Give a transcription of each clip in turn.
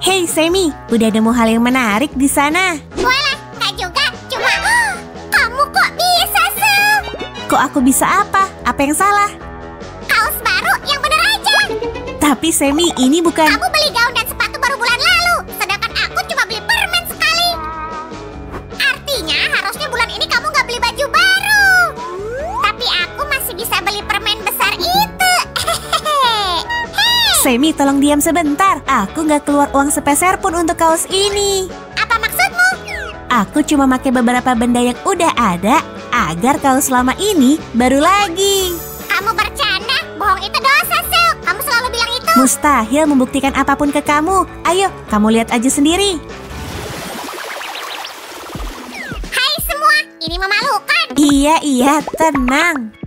Hey Semi, udah nemu hal yang menarik di sana? Walah, nggak juga. Cuma, kamu kok bisa, Sil? Kok aku bisa apa? Apa yang salah? Kaos baru yang bener aja. Tapi Semi, ini bukan... Kamu beli gaun dan sepatu baru bulan lalu, sedangkan aku cuma beli permen sekali. Artinya harusnya bulan ini kamu nggak beli baju baru. Tapi aku masih bisa beli permen besar itu. Semi, tolong diam sebentar. Aku nggak keluar uang sepeser pun untuk kaos ini. Apa maksudmu? Aku cuma pakai beberapa benda yang udah ada agar kaos lama ini baru lagi. Kamu bercanda? Bohong itu dosa, Sil. Kamu selalu bilang itu. Mustahil membuktikan apapun ke kamu. Ayo, kamu lihat aja sendiri. Hai semua, ini memalukan. Iya, tenang.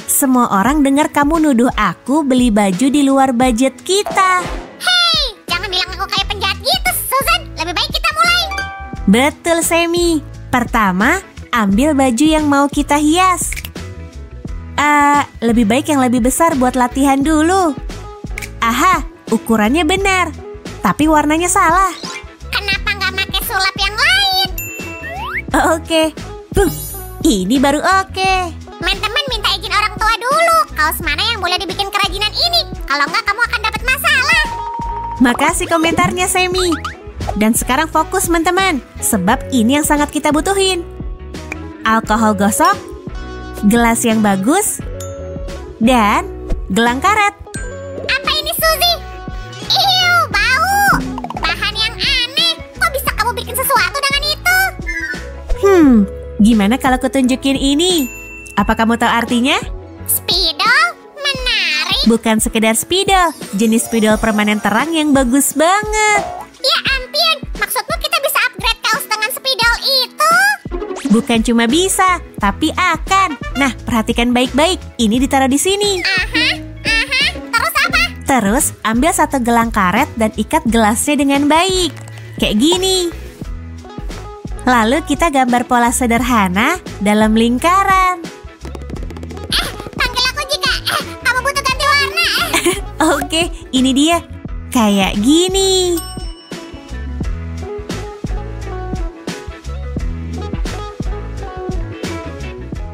Semua orang dengar kamu nuduh aku beli baju di luar budget kita. Hei, jangan bilang aku kayak penjahat gitu, Susan. Lebih baik kita mulai. Betul, Semi. Pertama, ambil baju yang mau kita hias. Lebih baik yang lebih besar buat latihan dulu. Aha, ukurannya benar. Tapi warnanya salah. Kenapa nggak pakai sulap yang lain? Oke. Ini baru oke. Teman-teman minta izin orang tua dulu. Kaos mana yang boleh dibikin kerajinan ini? Kalau nggak kamu akan dapat masalah. Makasih komentarnya, Semi. Dan sekarang fokus, teman-teman. Sebab ini yang sangat kita butuhin. Alkohol gosok, gelas yang bagus, dan gelang karet. Apa ini, Suzy? Iu, bau. Bahan yang aneh. Kok bisa kamu bikin sesuatu dengan itu? Gimana kalau kutunjukin ini? Apa kamu tahu artinya? Spidol? Menarik. Bukan sekedar spidol, jenis spidol permanen terang yang bagus banget. Ya ampun, maksudmu kita bisa upgrade kaos dengan spidol itu? Bukan cuma bisa, tapi akan. Nah, perhatikan baik-baik. Ini ditaruh di sini. Terus apa? Terus, ambil satu gelang karet dan ikat gelasnya dengan baik. Kayak gini. Lalu kita gambar pola sederhana dalam lingkaran. Panggil aku jika kamu butuh ganti warna. Oke, ini dia. Kayak gini.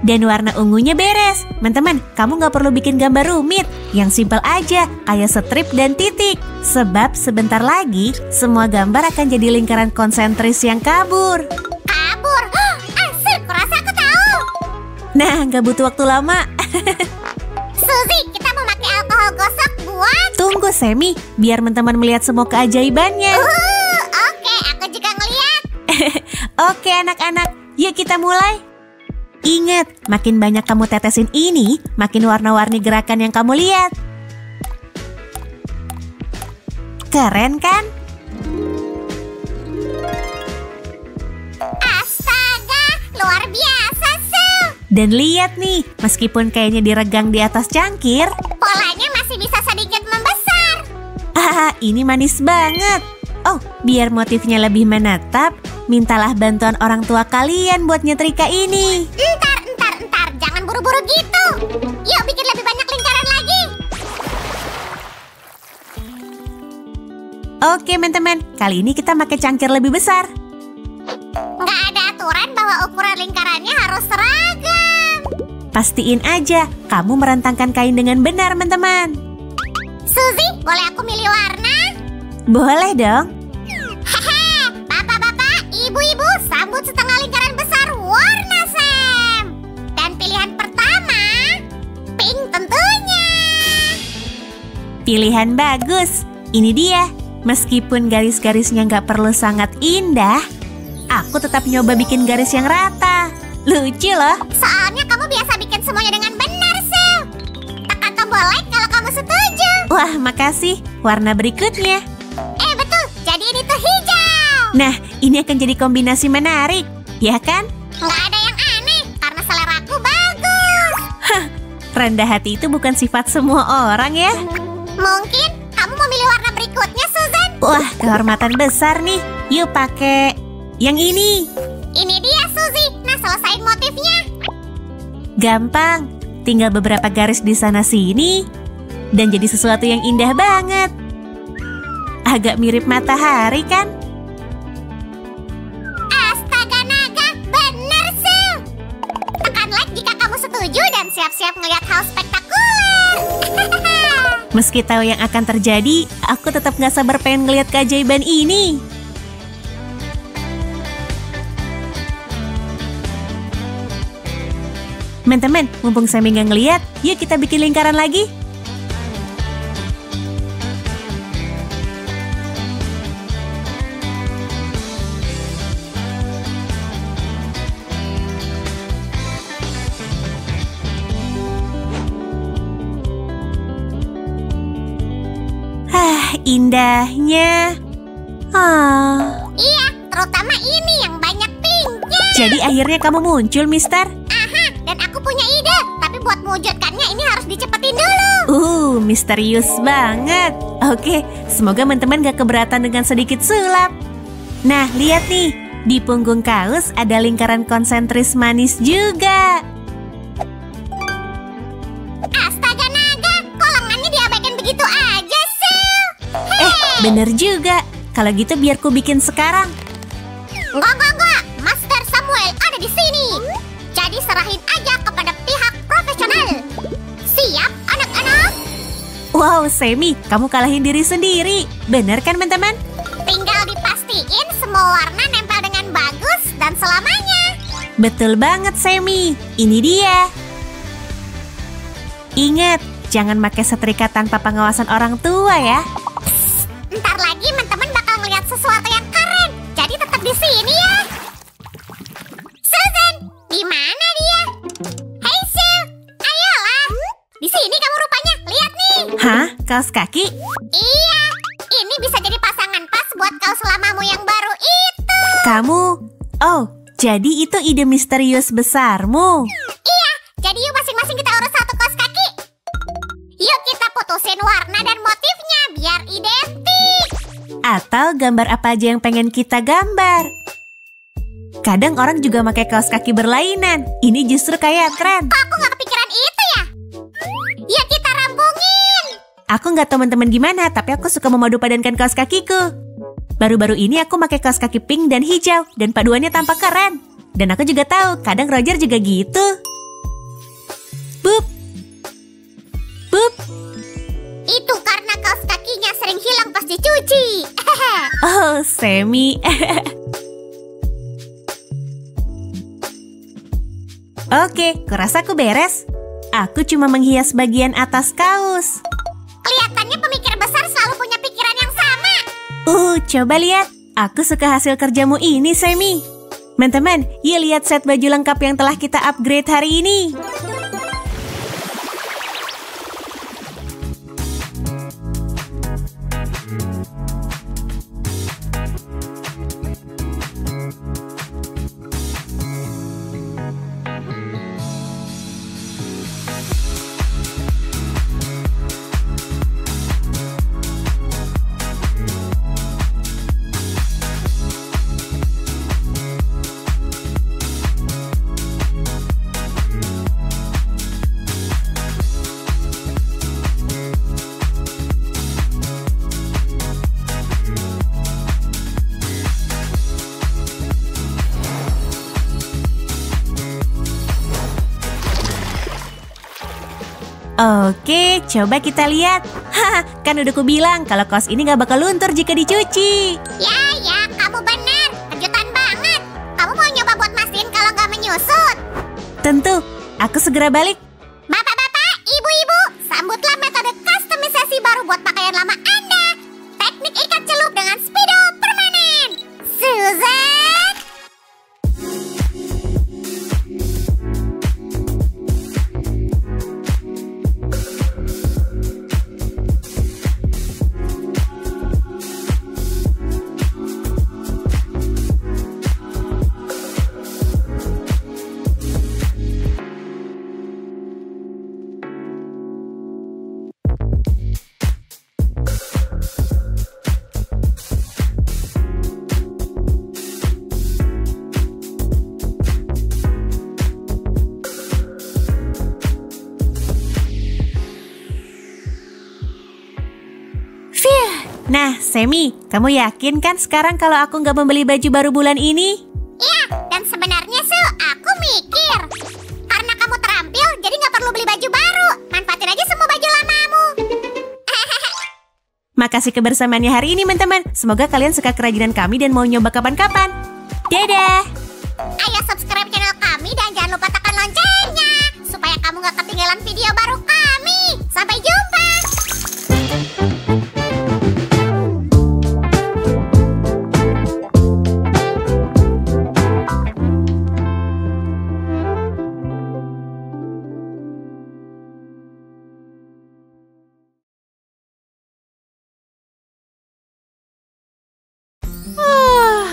Dan warna ungunya beres. Teman-teman, kamu nggak perlu bikin gambar rumit. Yang simpel aja, kayak strip dan titik. Sebab sebentar lagi, semua gambar akan jadi lingkaran konsentris yang kabur. Kabur? Asik, kurasa aku tahu. Nah, nggak butuh waktu lama. Suzy, kita mau pakai alkohol gosok buat... Tunggu, Semi, biar teman-teman melihat semua keajaibannya. Oke, aku juga ngeliat. Oke, anak-anak, yuk kita mulai. Ingat, makin banyak kamu tetesin ini, makin warna-warni gerakan yang kamu lihat. Keren kan? Astaga, luar biasa, Sil. Dan lihat nih, meskipun kayaknya diregang di atas cangkir, Polanya masih bisa sedikit membesar. ini manis banget. Oh, biar motifnya lebih menetap, mintalah bantuan orang tua kalian buat nyetrika ini. Entar, jangan buru-buru gitu. Yuk bikin lebih banyak lingkaran lagi. Oke, teman-teman, kali ini kita pakai cangkir lebih besar. Nggak ada aturan bahwa ukuran lingkarannya harus seragam. Pastiin aja, kamu merentangkan kain dengan benar, teman-teman. Suzy, boleh aku milih warna? Boleh dong. Hehe, bapak-bapak, ibu-ibu, sambut setengah lingkaran besar warna Sam. Dan pilihan pertama, pink tentunya. Pilihan bagus. Ini dia. Meskipun garis-garisnya nggak perlu sangat indah, aku tetap nyoba bikin garis yang rata. Lucu loh. Soalnya kamu biasa bikin semuanya dengan benar, Sil. Tekan tombol like kalau kamu setuju. Wah, makasih. Warna berikutnya. Betul, jadi ini tuh hijau. Nah, ini akan jadi kombinasi menarik, ya kan? Nggak ada yang aneh, karena seleraku bagus. Rendah hati itu bukan sifat semua orang ya. Mungkin kamu mau milih warna berikutnya, Susan? Wah, kehormatan besar nih. Yuk pakai yang ini. Ini dia, Suzy. Nah, selesain motifnya. Gampang, tinggal beberapa garis di sana-sini dan jadi sesuatu yang indah banget. Agak mirip matahari kan? Astaga naga, bener sih. Tekan like jika kamu setuju dan siap-siap ngeliat hal spektakuler. Meski tahu yang akan terjadi, aku tetap gak sabar pengen ngeliat keajaiban ini. Teman-teman, mumpung Sammy gak ngeliat, yuk kita bikin lingkaran lagi. Indahnya. Iya, terutama ini yang banyak pinknya. Jadi akhirnya kamu muncul, Mister. Aha, dan aku punya ide. Tapi buat mewujudkannya ini harus dicepetin dulu. Misterius banget. Oke, semoga teman-teman gak keberatan dengan sedikit sulap. Nah, lihat nih. Di punggung kaos ada lingkaran konsentris manis juga. Astaga naga, kok lengannya diabaikan begitu aja sih? Bener juga. Kalau gitu biar ku bikin sekarang. Enggak. Master Samuel ada di sini. Jadi serahin aja kepada pihak profesional. Siap, anak-anak? Wow, Sammy, kamu kalahin diri sendiri. Bener kan, teman-teman? Tinggal dipastiin semua warna nempel dengan bagus dan selamanya. Betul banget, Sammy. Ini dia. Ingat, jangan pakai setrika tanpa pengawasan orang tua ya. Ntar lagi teman-teman bakal ngeliat sesuatu yang keren. Jadi tetap di sini ya. Susan, di mana dia? Hey Sue, ayolah. Di sini kamu rupanya. Lihat nih. Hah? Kaos kaki? Iya, ini bisa jadi pasangan pas buat kaos lamamu yang baru itu. Kamu? Oh, jadi itu ide misterius besarmu. Iya, jadi yuk masing-masing kita urus satu kaos kaki. Yuk kita putusin warna dan motifnya biar identik. Atau gambar apa aja yang pengen kita gambar. Kadang orang juga pakai kaos kaki berlainan. Ini justru kayak tren. Kok aku nggak kepikiran itu ya? Yuk kita rampungin. Aku nggak tahu teman-teman gimana, tapi aku suka memadu padankan kaos kakiku. Baru-baru ini aku pakai kaos kaki pink dan hijau, dan paduannya tampak keren. Dan aku juga tahu, kadang Roger juga gitu. Bup. Bup. Itu karena kaos kakinya sering hilang pas dicuci. Oh, Sammy. Oke, kurasa aku beres. Aku cuma menghias bagian atas kaos. Kelihatannya pemikir besar selalu punya pikiran yang sama. Coba lihat. Aku suka hasil kerjamu ini, Sammy. Teman-teman, yuk lihat set baju lengkap yang telah kita upgrade hari ini. Oke, coba kita lihat. Haha, kan udah ku bilang kalau kaos ini gak bakal luntur jika dicuci. Ya, kamu benar. Kejutan banget. Kamu mau nyoba buat mastiin kalau nggak menyusut? Tentu, aku segera balik. Bapak-bapak, ibu-ibu, sambutlah metode kustomisasi baru buat pakaian lama Anda. Teknik ikat celup dengan Speedo permanen. Susan! Nah, Semi, kamu yakin kan sekarang kalau aku nggak membeli baju baru bulan ini? Iya, dan sebenarnya aku mikir. Karena kamu terampil, jadi nggak perlu beli baju baru. Manfaatin aja semua baju lamamu. Makasih kebersamaannya hari ini, teman-teman. Semoga kalian suka kerajinan kami dan mau nyoba kapan-kapan. Dadah! Ayo subscribe channel kami dan jangan lupa tekan loncengnya. Supaya kamu nggak ketinggalan video baru kami. Sampai jumpa!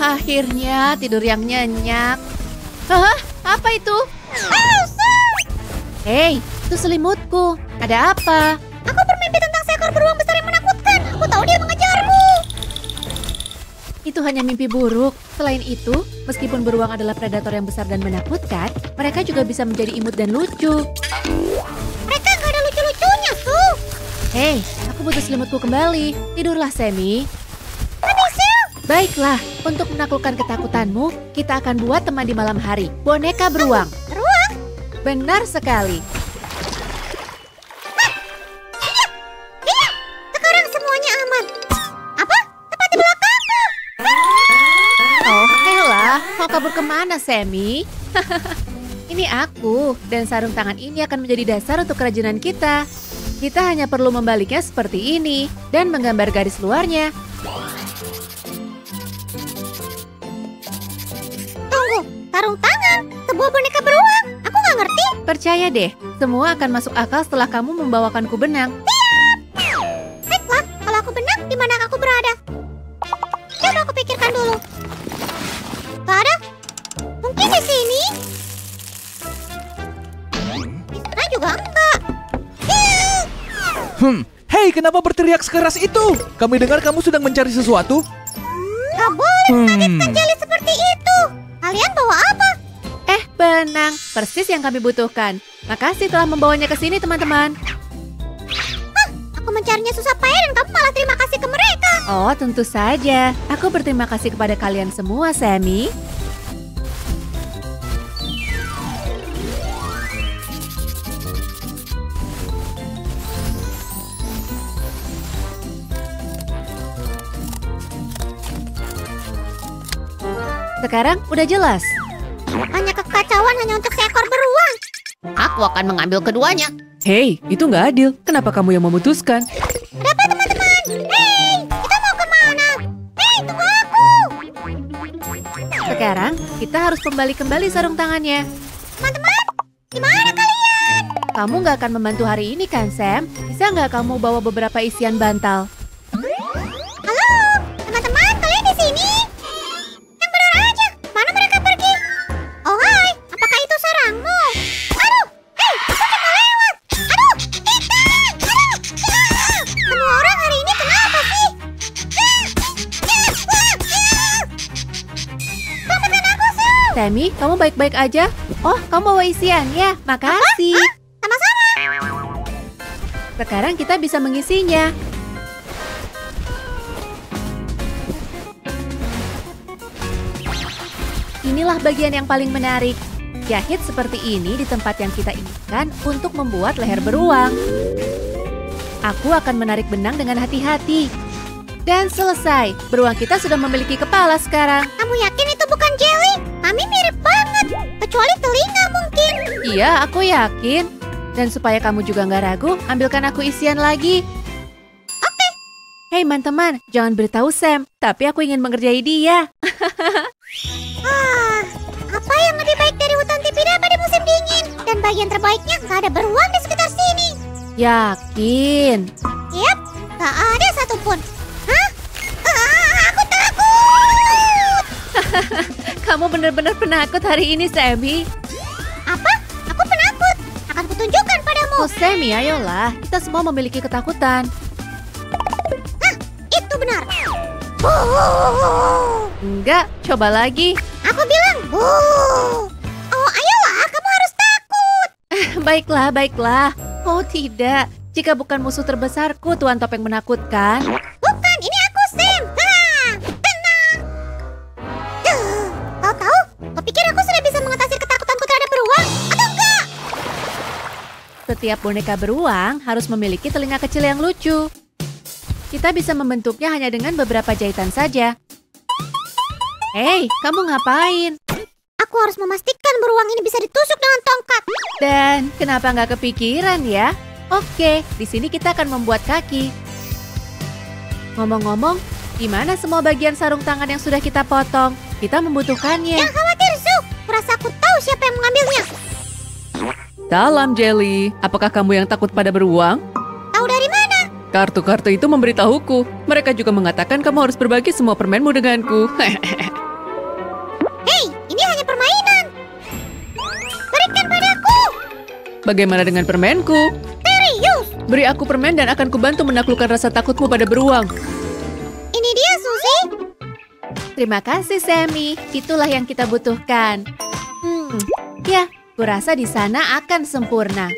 Akhirnya tidur yang nyenyak. Hah? Apa itu? Hei, itu selimutku. Ada apa? Aku bermimpi tentang seekor beruang besar yang menakutkan. Aku tahu dia mengejarku. Itu hanya mimpi buruk. Selain itu, meskipun beruang adalah predator yang besar dan menakutkan, mereka juga bisa menjadi imut dan lucu. Mereka nggak ada lucu-lucunya, Su. Hei, aku butuh selimutku kembali. Tidurlah, Semi. Baiklah, untuk menaklukkan ketakutanmu, kita akan buat teman di malam hari. Boneka beruang. Beruang? Benar sekali. Iya, sekarang semuanya aman. Apa? Tepat di belakangmu. Oh, elah, mau kabur kemana, Semi? Ini aku, dan sarung tangan ini akan menjadi dasar untuk kerajinan kita. Kita hanya perlu membaliknya seperti ini, dan menggambar garis luarnya. Sarung tangan, sebuah boneka beruang. Aku nggak ngerti. Percaya deh, semua akan masuk akal setelah kamu membawakanku benang. Baiklah, kalau aku benang, di mana aku berada? Coba aku pikirkan dulu. Gak ada? Mungkin di sini? Di sana juga enggak. Hei, kenapa berteriak sekeras itu? Kami dengar kamu sedang mencari sesuatu. Gak boleh mengagetkan jeli seperti itu. Kalian bawa apa? Benang, persis yang kami butuhkan. Makasih telah membawanya ke sini, teman-teman. Aku mencarinya susah payah dan kamu malah terima kasih ke mereka. Oh, tentu saja. Aku berterima kasih kepada kalian semua, Semi. Sekarang udah jelas. Hanya kekacauan hanya untuk seekor beruang. Aku akan mengambil keduanya. Hei, itu nggak adil. Kenapa kamu yang memutuskan? Ada apa teman-teman? Hei, kita mau kemana? Hei, tunggu aku. Sekarang, kita harus kembali sarung tangannya. Teman-teman, di mana kalian? Kamu nggak akan membantu hari ini kan, Sam? Bisa nggak kamu bawa beberapa isian bantal? Halo, teman-teman, kalian di sini? Yang benar aja, mana mereka pergi? Oh hai, apakah itu sarangmu? Aduh, hei, aku cuma lewat. Aduh, Ethan, aduh, semua orang hari ini kenapa sih? Selamatkan aku, Su. Sammy, kamu baik-baik aja? Oh, kamu bawa isiannya. Makasih. Sama-sama. Sekarang kita bisa mengisinya. Inilah bagian yang paling menarik. Jahit seperti ini di tempat yang kita inginkan untuk membuat leher beruang. Aku akan menarik benang dengan hati-hati. Dan selesai. Beruang kita sudah memiliki kepala sekarang. Kamu yakin itu bukan jelly? Kami mirip banget. Kecuali telinga mungkin. Iya, aku yakin. Dan supaya kamu juga nggak ragu, ambilkan aku isian lagi. Oke. Hei teman-teman, jangan beritahu Sam. Tapi aku ingin mengerjai dia. Apa yang lebih baik dari hutan tipida pada musim dingin? Dan bagian terbaiknya nggak ada beruang di sekitar sini. Yakin? Yap, nggak ada satupun. Hah? Aku takut! Kamu benar-benar penakut hari ini, Sammy. Apa? Aku penakut. Akan kutunjukkan padamu. Oh, Sammy, ayolah. Kita semua memiliki ketakutan. Hah, itu benar. Enggak, coba lagi. Aku bilang, oh, ayolah, kamu harus takut. Baiklah, baiklah. Oh, tidak. Jika bukan musuh terbesarku, Tuan Topeng menakutkan. Bukan, ini aku. Setiap boneka beruang harus memiliki telinga kecil yang lucu. Kita bisa membentuknya hanya dengan beberapa jahitan saja. Hei, kamu ngapain? Aku harus memastikan beruang ini bisa ditusuk dengan tongkat. Dan kenapa nggak kepikiran ya? Oke, di sini kita akan membuat kaki. Ngomong-ngomong, di mana semua bagian sarung tangan yang sudah kita potong? Kita membutuhkannya. Jangan khawatir, Su. Kurasa aku tahu siapa yang mengambilnya. Salam, Jelly. Apakah kamu yang takut pada beruang? Tahu dari mana? Kartu-kartu itu memberitahuku. Mereka juga mengatakan kamu harus berbagi semua permenmu denganku. Hei, ini hanya permainan. Berikan padaku. Bagaimana dengan permenku? Serius. Beri aku permen dan akan kubantu menaklukkan rasa takutmu pada beruang. Ini dia, Suzy. Terima kasih, Sammy. Itulah yang kita butuhkan. Ya, kurasa di sana akan sempurna.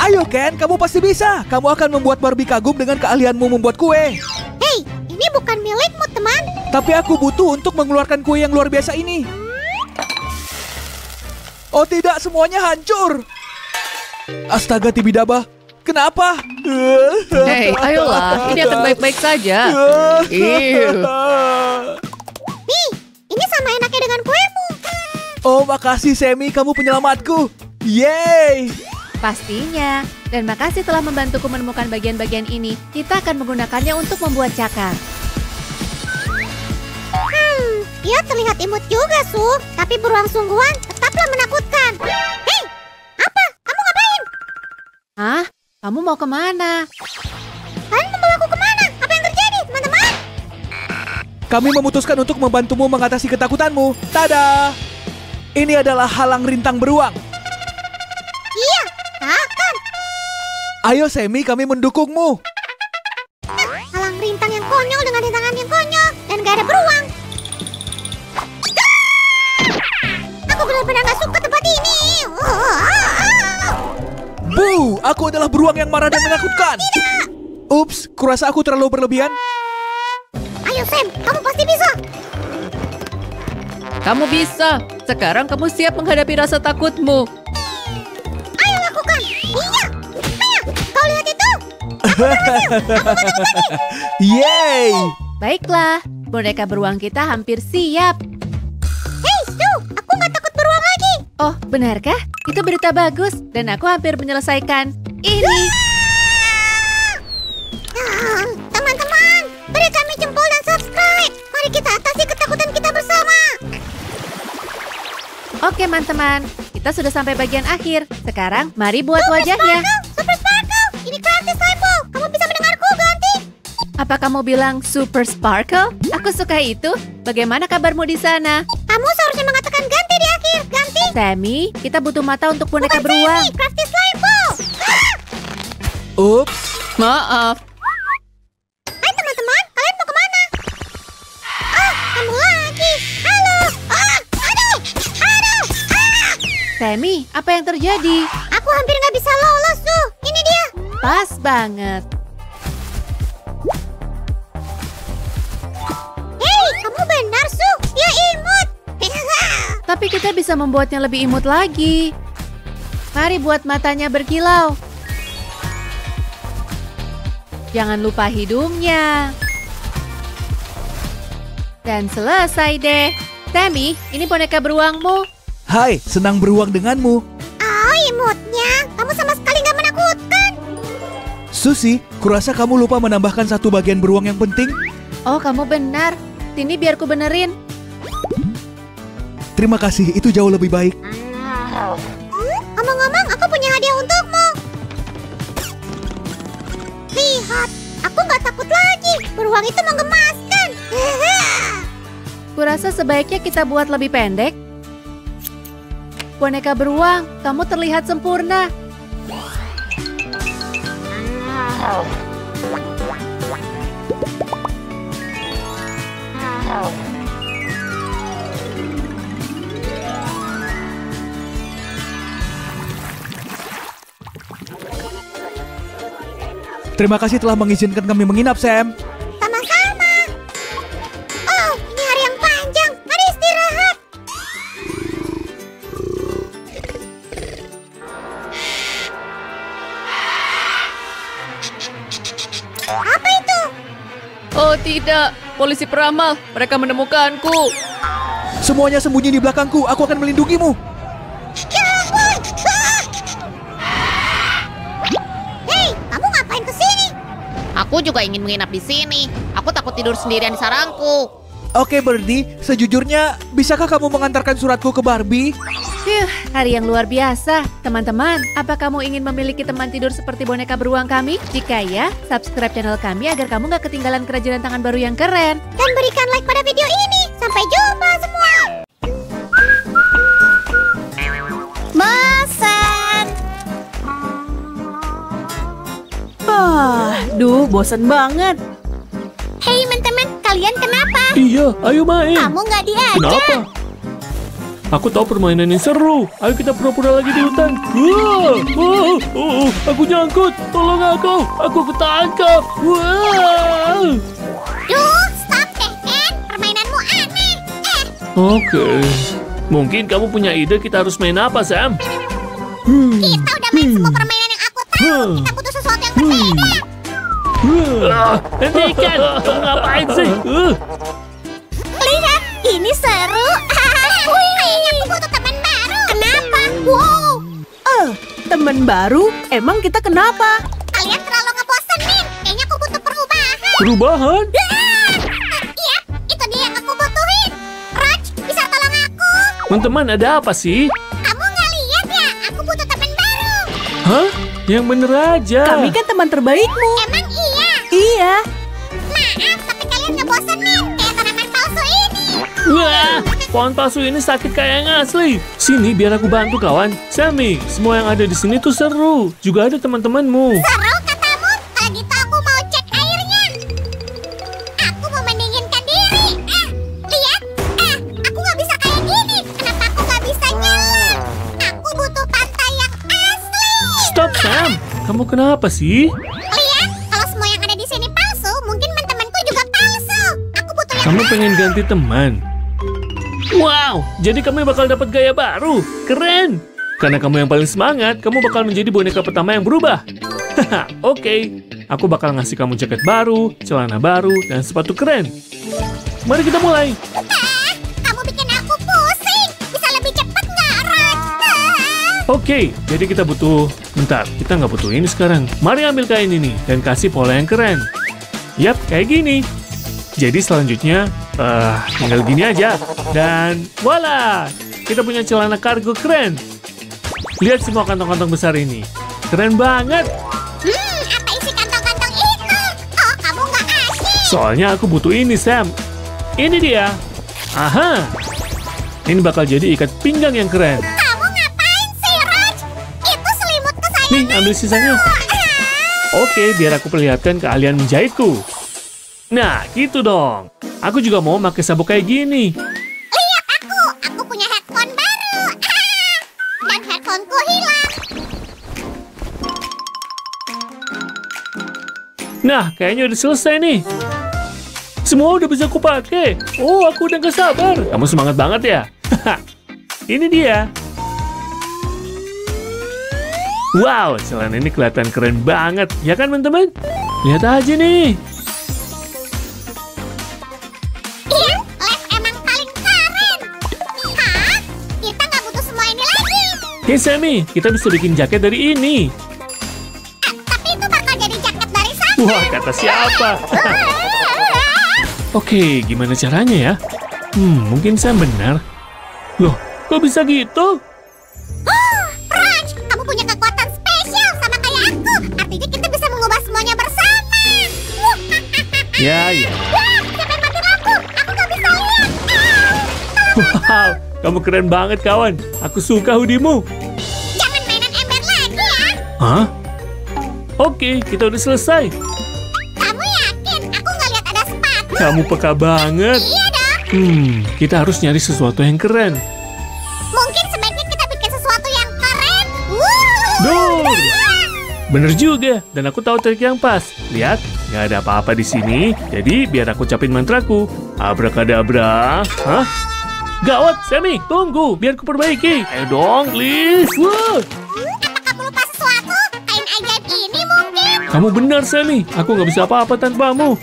Ayo Ken, kamu pasti bisa. Kamu akan membuat Barbie kagum dengan keahlianmu membuat kue. Hei, ini bukan milikmu, teman. Tapi aku butuh untuk mengeluarkan kue yang luar biasa ini. Oh tidak, semuanya hancur. Astaga, Tibidaba. Kenapa? Hei, ayolah. Ini akan baik-baik saja. Ih. Nih, ini sama enaknya dengan kuemu. Oh, makasih Sammy, kamu penyelamatku. Yeay. Pastinya. Dan makasih telah membantuku menemukan bagian-bagian ini. Kita akan menggunakannya untuk membuat cakar. Dia terlihat imut juga, Su. Tapi beruang sungguhan tetaplah menakutkan. Hei, apa? Kamu ngapain? Hah? Kamu mau kemana? Kalian membawaku kemana? Apa yang terjadi, teman-teman? Kami memutuskan untuk membantumu mengatasi ketakutanmu. Tada! Ini adalah halang rintang beruang. Iya, akan. Ayo Sammy, kami mendukungmu. Halang rintang yang konyol dengan rintangan yang konyol. Dan gak ada beruang. Aku benar-benar gak suka tempat ini. Bu, aku adalah beruang yang marah dan menakutkan. Ups, kurasa aku terlalu berlebihan. Ayo Sam, kamu pasti bisa. Kamu bisa. Sekarang kamu siap menghadapi rasa takutmu. Ayo lakukan. Iya. Ayo, kau lihat itu. Yeay. Baiklah, boneka beruang kita hampir siap. Hei, Stu, aku gak takut beruang lagi. Oh, benarkah? Itu berita bagus dan aku hampir menyelesaikan ini. Teman-teman, beri kami jempol dan subscribe. Mari kita atasi ketakutan kita bersama. Oke, teman-teman. Kita sudah sampai bagian akhir. Sekarang, mari buat wajahnya. Super Sparkle, ini Crafty Slime. Kamu bisa mendengarku, Ganti? Apa kamu bilang Super Sparkle? Aku suka itu. Bagaimana kabarmu di sana? Kamu seharusnya mengatakan Ganti di akhir, Ganti. Sammy, kita butuh mata untuk boneka Bukan beruang. Sammy, Crafty Slime. Ups. Maaf. Hai teman-teman, kalian mau kemana? Kamu lagi. Halo. Aduh. Sammy, apa yang terjadi? Aku hampir nggak bisa lolos tuh. Ini dia. Pas banget. Hei, kamu benar, Su. Dia imut. Tapi kita bisa membuatnya lebih imut lagi. Mari buat matanya berkilau. Jangan lupa hidungnya. Dan selesai deh. Sammy, ini boneka beruangmu. Hai, senang beruang denganmu. Oh, imutnya. Kamu sama sekali nggak menakutkan. Susi, kurasa kamu lupa menambahkan satu bagian beruang yang penting. Oh, kamu benar. Sini biar ku benerin. Terima kasih, itu jauh lebih baik. Ngomong-ngomong, aku punya hadiah untukmu. Lihat, aku nggak takut lagi. Beruang itu menggemaskan. Kurasa sebaiknya kita buat lebih pendek. Boneka beruang, kamu terlihat sempurna. Terima kasih telah mengizinkan kami menginap, Sam. Sama-sama. Oh, ini hari yang panjang. Mari istirahat. Apa itu? Oh tidak, polisi peramal. Mereka menemukanku. Semuanya sembunyi di belakangku. Aku akan melindungimu. Ya ampun! Hei, kamu ngapain kesini? Aku juga ingin menginap di sini. Aku takut tidur sendirian di sarangku. Oke, Birdie. Sejujurnya, bisakah kamu mengantarkan suratku ke Barbie? Hari yang luar biasa. Teman-teman, apa kamu ingin memiliki teman tidur seperti boneka beruang kami? Jika ya, subscribe channel kami agar kamu gak ketinggalan kerajinan tangan baru yang keren. Dan berikan like pada video ini. Sampai jumpa semua. Bosan. Duh, bosan banget. Hei teman-teman, kalian kenapa? Iya, ayo main. Kamu nggak diajak. Kenapa? Aku tahu permainan yang seru. Ayo kita pura-pura lagi di hutan. Aku nyangkut. Tolong aku. Aku ketangkap. Wah. Duh, stop deh, Ken. Permainanmu aneh. Oke. Mungkin kamu punya ide kita harus main apa, Sam? Kita udah main semua permainan yang aku tahu. Kita butuh sesuatu yang berbeda. Hentikan. Kamu ngapain sih? Lihat, ini seru. Kayaknya aku butuh teman baru. Kenapa? Wow. Teman baru? Emang kita kenapa? Kalian terlalu ngebosenin. Kayaknya aku butuh perubahan. Perubahan? Iya, itu dia yang aku butuhin. Raj, bisa tolong aku? Teman-teman, ada apa sih? Kamu nggak lihat ya? Aku butuh teman baru. Hah? Yang bener aja. Kami kan teman terbaikmu. Emang iya? Iya. Maaf, tapi kalian ngebosenin. Kayak tanaman palsu ini. Wah, pohon palsu ini sakit kayak yang asli. Sini biar aku bantu kawan. Sammy, semua yang ada di sini tuh seru. Juga ada teman-temanmu. Seru katamu? Kalau gitu aku mau cek airnya. Aku mau mendinginkan diri. Lihat. Aku nggak bisa kayak gini. Kenapa aku nggak bisa nyelam? Aku butuh pantai yang asli. Stop, Sam. Kamu kenapa sih? Lihat, kalau semua yang ada di sini palsu, mungkin teman-temanku juga palsu. Aku butuh yang Kamu pengen ganti teman. Wow, jadi kamu bakal dapat gaya baru. Keren. Karena kamu yang paling semangat, kamu bakal menjadi boneka pertama yang berubah. Haha, oke. Aku bakal ngasih kamu jaket baru, celana baru, dan sepatu keren. Mari kita mulai. Kamu bikin aku pusing. Bisa lebih cepat nggak, Raj? Oke, jadi kita butuh... Bentar, kita nggak butuh ini sekarang. Mari ambil kain ini dan kasih pola yang keren. Yap, kayak gini. Jadi selanjutnya, tinggal gini aja. Dan voila, kita punya celana kargo keren. Lihat semua kantong-kantong besar ini. Keren banget. Apa isi kantong-kantong itu? Oh, kamu nggak asik. Soalnya aku butuh ini, Sam. Ini dia. Aha. Ini bakal jadi ikat pinggang yang keren. Kamu ngapain sih, Raj? Itu selimut kesayangan. Nih, ambil sisanya. Oke, biar aku perlihatkan keahlian menjahitku. Nah, gitu dong. Aku juga mau pakai sabuk kayak gini. Lihat aku punya headphone baru. Dan headphoneku hilang. Nah, kayaknya udah selesai nih. Semua udah bisa kupakai. Oh, aku udah gak sabar. Kamu semangat banget ya? Ini dia. Wow, celana ini kelihatan keren banget. Ya kan, teman-teman? Lihat aja nih. Iya, Les emang paling keren. Hah? Kita nggak butuh semua ini lagi. Hey, Sammy, kita bisa bikin jaket dari ini. Tapi itu bakal jadi jaket dari sana. Wah, kata siapa? Oke, gimana caranya ya? Mungkin Sam benar. Loh, kok bisa gitu? Raj, kamu punya kekuatan spesial sama kayak aku. Artinya kita bisa mengubah semuanya bersama. Ya. Wah, siapa yang mati lampu? Aku nggak bisa lihat. Wow, kamu keren banget, kawan. Aku suka hoodie-mu. Jangan mainan ember lagi ya. Hah? Oke, kita udah selesai. Kamu yakin? Aku nggak lihat ada sepatu. Kamu peka banget. Iya dong. Kita harus nyari sesuatu yang keren. Mungkin sebaiknya kita bikin sesuatu yang keren. Dur. Bener juga, dan aku tahu trik yang pas. Lihat, nggak ada apa-apa di sini. Jadi biar aku ucapin mantraku. Abrakadabra. Hah? Gawat, Sammy, tunggu, biar ku perbaiki. Ayo dong, please. Wah. Apa kamu lupa sesuatu? Kain ajaib ini mungkin? Kamu benar, Sammy. Aku nggak bisa apa-apa tanpamu.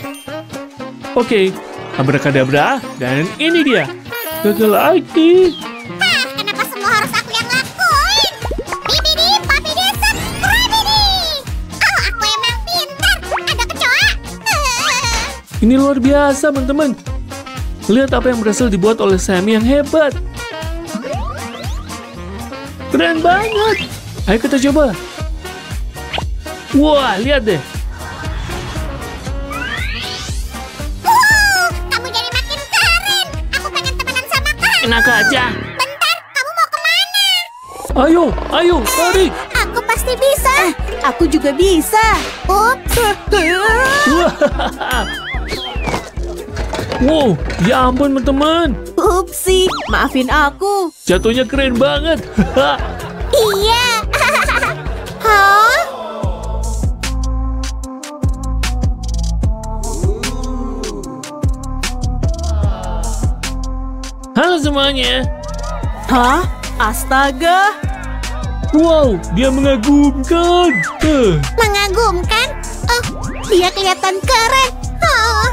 Oke, abrakadabra, dan ini dia. Gagal lagi. Kenapa semua harus aku yang lakuin? Bibidi, babidi, krabidi. Oh, aku emang pintar. Ada kecoa. Ini luar biasa, teman-teman. Lihat apa yang berhasil dibuat oleh Sammy yang hebat. Keren banget. Ayo kita coba. Wah, lihat deh. Kamu jadi makin keren. Aku pengen temenan sama kamu. Enak aja. Bentar, kamu mau kemana? Ayo, tarik. Aku pasti bisa. Aku juga bisa. Ups. Wow, ya ampun teman-teman. Upsi, maafin aku. Jatuhnya keren banget. Iya. Hah? Halo semuanya. Hah? Astaga. Wow, dia mengagumkan. Mengagumkan? Oh, dia kelihatan keren. Oh.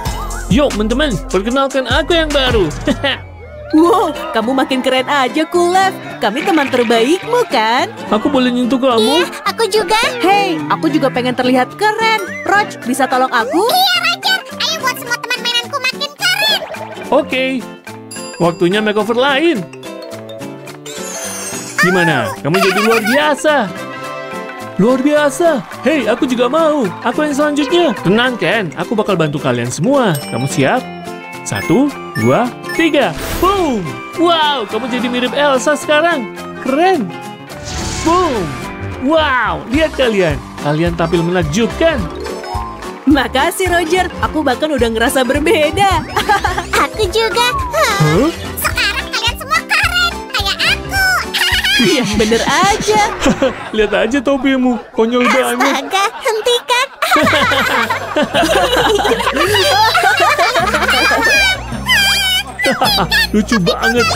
Yuk teman-teman, perkenalkan aku yang baru. Wow, kamu makin keren aja, Kulef. Kami teman terbaikmu, kan? Aku boleh nyentuh kamu? Aku juga. Hey, aku juga pengen terlihat keren. Roj, bisa tolong aku? Iya, Roger. Ayo buat semua teman mainanku makin keren. Oke. Waktunya makeover lain. Gimana? Kamu jadi luar biasa. Luar biasa. Hei, aku juga mau. Aku yang selanjutnya. Tenang, Ken. Aku bakal bantu kalian semua. Kamu siap? 1, 2, 3. Boom! Wow, kamu jadi mirip Elsa sekarang. Keren. Boom! Wow, lihat kalian. Kalian tampil menakjubkan. Makasih, Roger. Aku bahkan udah ngerasa berbeda. Aku juga. Hah? Sekarang kalian semua keren. Kayak aku. Iya, bener aja. Lihat aja topimu. Konyol banget. Astaga, hentikan. Lucu banget.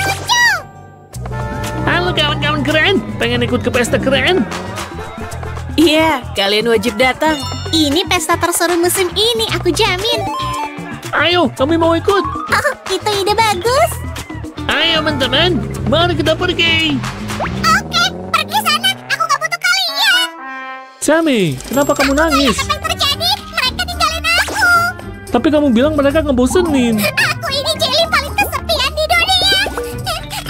Halo kawan-kawan keren. Pengen ikut ke pesta keren? Iya, kalian wajib datang. Ini pesta terseru musim ini, aku jamin. Ayo, kami mau ikut. Oh, itu ide bagus. Ayo teman-teman, mari kita pergi. Oke, pergi sana. Aku gak butuh kalian. Sammy, kenapa kamu nangis? Apa yang terjadi? Mereka tinggalin aku. Tapi kamu bilang mereka ngebosenin. Aku ini jelly paling kesepian di dunia.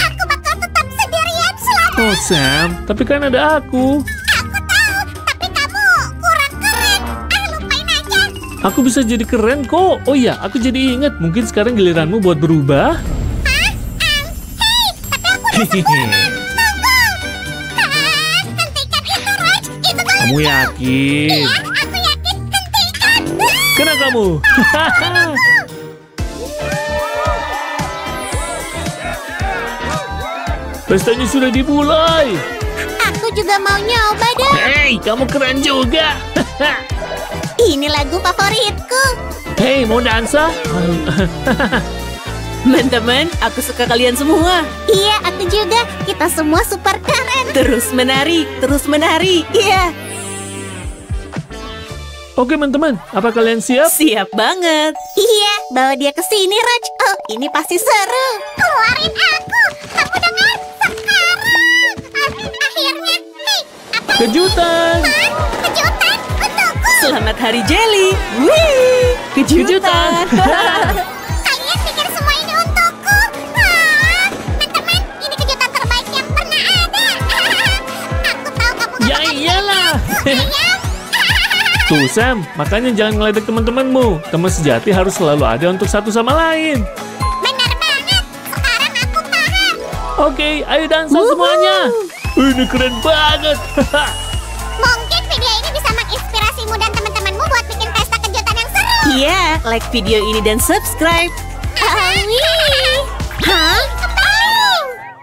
Aku bakal tetap sendirian selama. Oh Sam, tapi kan ada aku. Aku tahu, tapi kamu kurang keren. Lupain aja. Aku bisa jadi keren kok. Oh iya, aku jadi inget. Mungkin sekarang giliranmu buat berubah. Hentikan itu, Raj. Itu kan. Kamu yakin? Aku yakin, hentikan. Kena kamu. Pestanya sudah dimulai. Aku juga mau nyoba deh. Hei, kamu keren juga. Ini lagu favoritku. Hei, mau dansa? Teman-teman, aku suka kalian semua. Iya, aku juga. Kita semua super keren. Terus menari, terus menari. Iya, Oke teman-teman, apa kalian siap? siap banget. Iya, bawa dia ke sini, Raj. Oh, ini pasti seru. Keluarin aku. Kamu dengar? Sekarang. Akhirnya. Hei, apa Kejutan. kejutan untukku? Selamat Hari Jelly. Wih, kejutan. Kalian pikir semua ini untukku? Teman-teman, ini kejutan terbaik yang pernah ada. Aku tahu kamu gak Ya bakal iyalah. sayang. Tuh Sam, makanya jangan ngeledek teman-temanmu. Teman sejati harus selalu ada untuk satu sama lain. Benar banget. Sekarang aku paham. Oke, ayo dansa semuanya. Ini keren banget. Mungkin video ini bisa menginspirasimu dan teman-temanmu buat bikin pesta kejutan yang seru. Iya, like video ini dan subscribe. Wih. Hah?